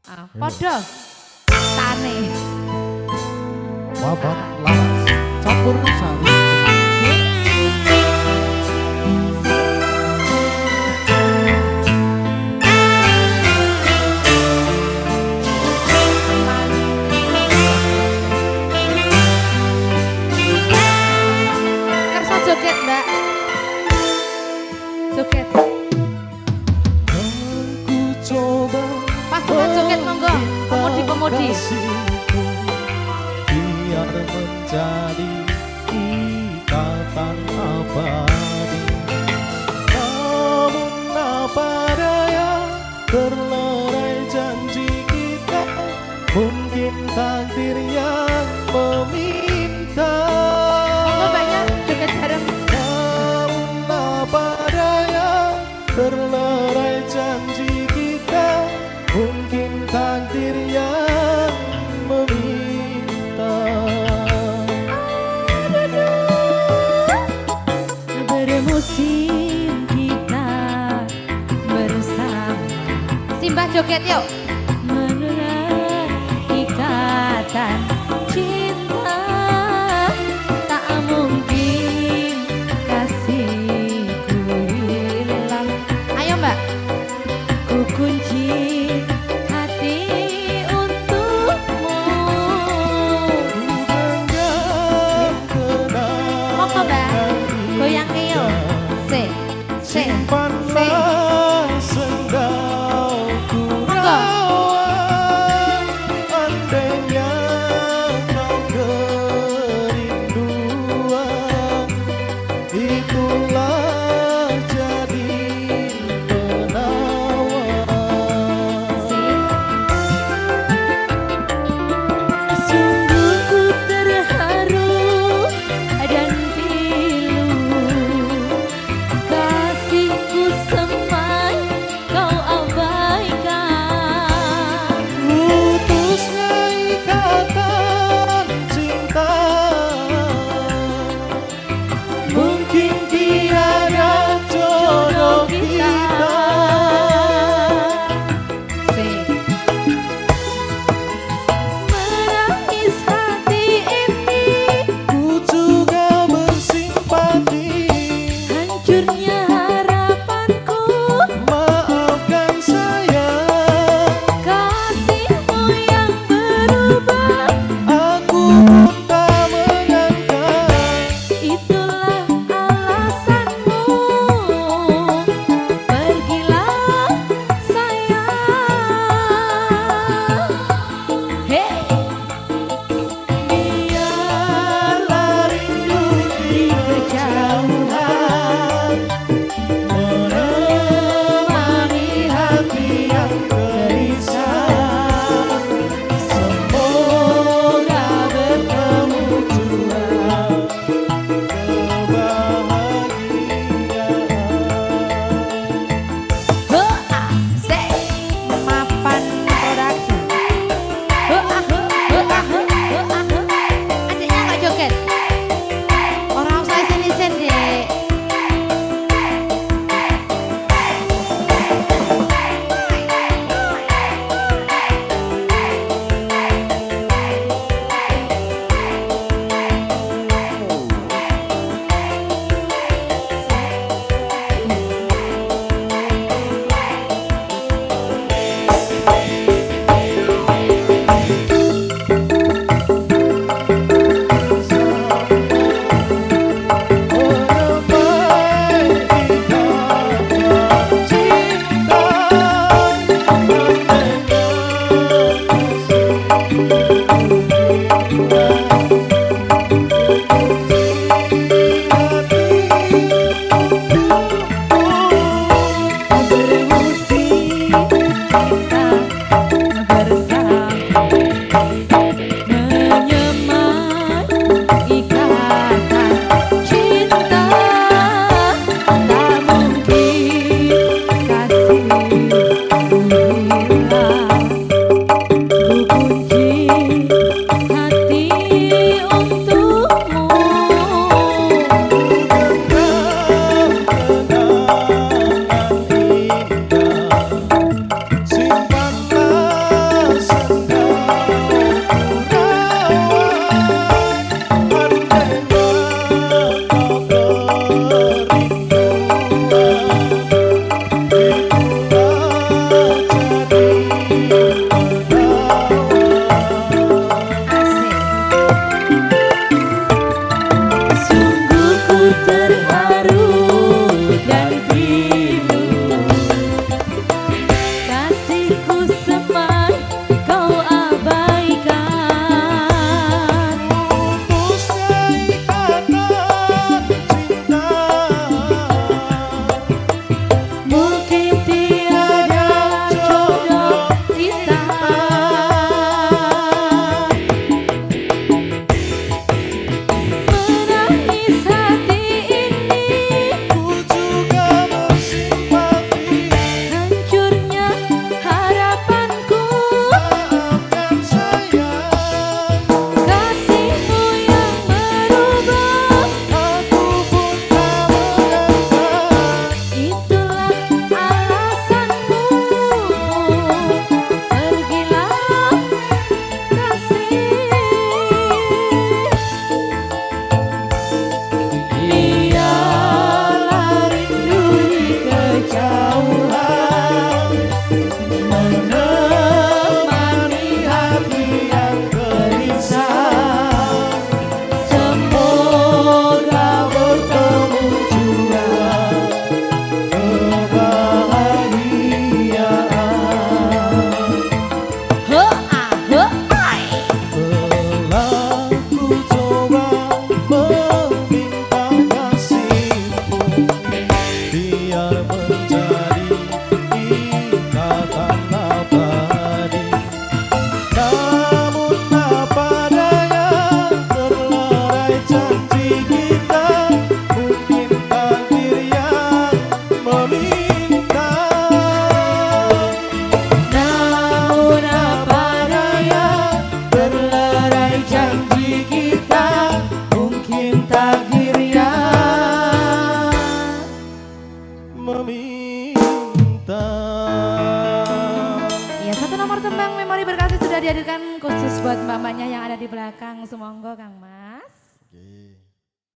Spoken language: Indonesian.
Podo tane. Wabat lawas campur sari. Kersa joget, Mbak. Joget. Ku coba Pasukan joget monggo. Pemudi-pemudi. Biar menjadi ikatan abadi. Namun apa daya terlerai janji kita, mungkin takdir yang meminta. Monggo banyak joget bareng. Namun apa daya terlerai janji kita, mungkin takdir yang meminta. Bermusim kita bersama. Simbah joget yuk. Menerai ikatan cinta, tak mungkin kasihku hilang. Ayo Mbak. Ku kunci hati untukmu. Monggo Mbak. Goyang yuk. Simpanlah sendalku rawat, andainya kau kerinduan, itulah jadi penawar. Sungguh ku terharu dan pilu, kasihku semai kau abaikan. Putusnya ikatan cinta, mungkin tiada jodoh kita. Menangis hati ini, Ku juga bersimpati, hancurnya harapanku. maafkan saya, Kasihmu yang berubah, aku pun tak menyangka. itulah alasanmu. Pergilah sayang. Hey. Biarlah rindu di kejauhan, cinta. Ya, satu nomor tembang memori berkasih sudah dihadirkan khusus buat mbak-mbaknya yang ada di belakang. Sumonggo Kang Mas.